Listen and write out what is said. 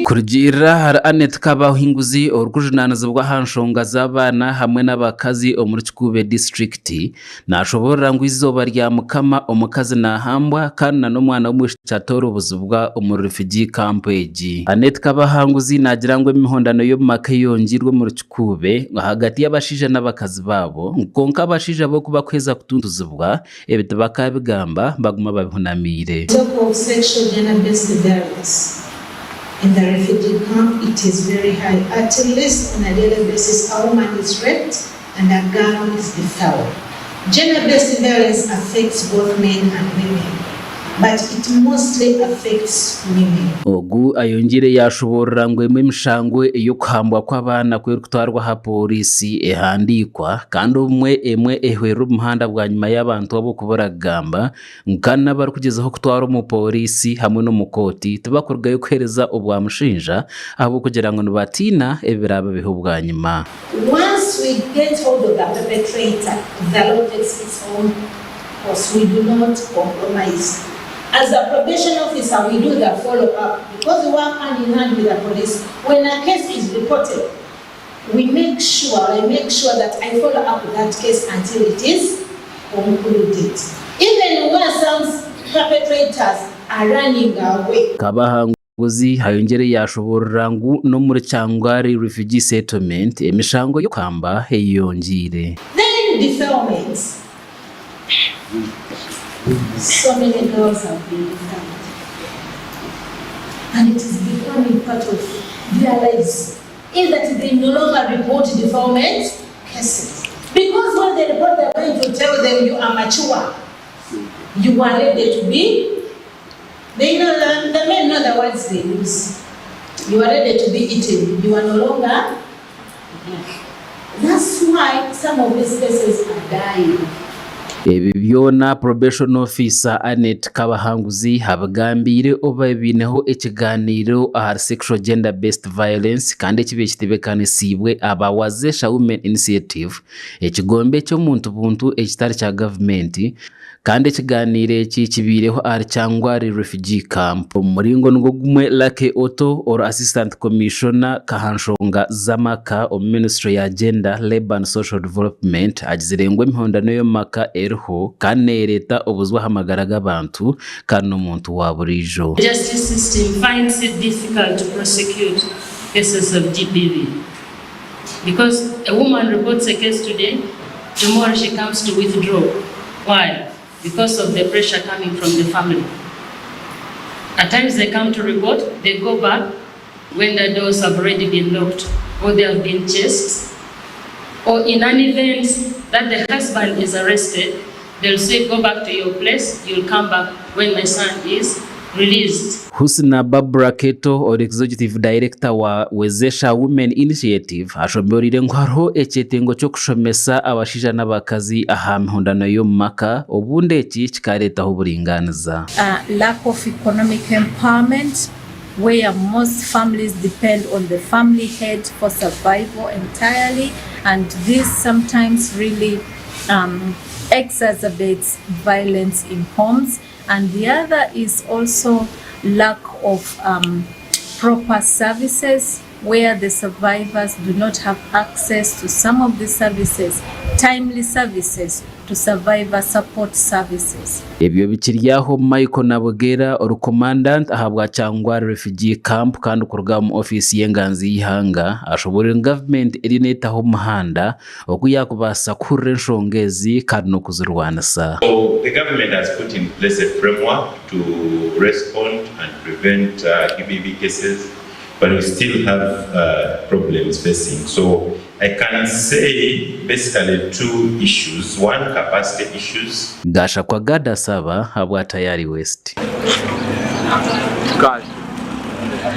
Kurgira har anet kabahinguzi orukujunanaza bwa hanshonga z'abana hamwe n'abakazi omuri Kikube district nashobora ngo izoba rya mukama omukazi nahambwa kandi na n'omwana w'umwishatora ubuzubwa omuri refugee camp egi. Anet kabahanguzi nagira ngo emihondano yo mumaka yongirwe muri Kikube hagati y'abashija n'abakazi babo konka abashija bo kuba kweza kutuntuzibwa ebitaba bigamba baguma babihunamire. In the refugee camp, it is very high. At least on a daily basis, a woman is raped and a girl is defiled. Gender-based violence affects both men and women, but it mostly affects women. Ogu ayongire yashobora ngo emishango yo kuhambwa kw'abana kwe kutwarwa ha polisi ehandikwa kandi emwe ehwera umuhanda bwa nyuma y'abantu abo kubaragamba nkana bari kugezaho kutwara mu polisi hamwe no mu koti tubakorwa yo kwereza obwa mushinja abo kugira ngo batina ebiraba biho bwa nyuma. Once we get hold of the perpetrator, the law takes its own course. We do not compromise. As a probation officer, we do the follow-up because we work hand in hand with the police. When a case is reported, I make sure that I follow up with that case until it is concluded. Even when some perpetrators are running away. Kabahanguzi hayongere yashobora ngo no muri Cyangwari refugee settlement emishango yo kamba heyongire. Then defilements. So many girls have been defiled, and it is becoming part of their lives. In that they no longer report defilement cases because when they report, they're going to tell them you are mature, you are ready to be. They know the men know the words they use. You are ready to be eaten. You are no longer. That's why some of these cases are dying. Ebi byona probation officer Anet Kabahanguzi habagambire oba bineho ekiganiro ahari sexual gender based violence kandi kibe kitebekanisiibwe abawazesha women initiative ekigombe cyo muntu buntu ekitari kya government kandi ekiganiro eki kibireho ahari Cyangwari refugee camp muringo ngo gumwe Lucky Otto or assistant commissioner kahanshonga zamaka o ministry ya gender labor and social development agizirengwe imihondano yo maka erho kandi leta obuzwa hamagara g'abantu kandi umuntu waburijo. Justice system finds it difficult to prosecute cases of GBV because a woman reports a case today, tomorrow she comes to withdraw. Why? Because of the pressure coming from the family. At times they come to report, they go back when the doors have already been locked or they have been chased. Or in an event that the husband is arrested, they'll say, go back to your place, you'll come back when my son is released. Husna Barbara Keto or executive director wa Wezesha Women Initiative ashomborire ngo hariho ekyetengo cyo kushomesa abashija n'abakazi aha mihondano yo maka obunde eki kikaretaho uburinganiza. Lack of economic empowerment where most families depend on the family head for survival entirely, and this sometimes really exacerbates violence in homes. And the other is also lack of proper services where the survivors do not have access to some of the services, timely services, to survivor support services. Ebyo bikiryaho Michael Nabogera or commandant ahabwa Cyangwari refugee camp kandi ukorwa mu office y'enganzi y'ihanga ashobora government irinetaho umuhanda okuyakubasa kure nshongezi kandi no kuzirwanasa. So the government has put in place a framework to respond and prevent GBV cases, but we still have problems facing. So I can say basically two issues. One, capacity issues. Gasha kwa Gada Saba habwa Tayari West. God.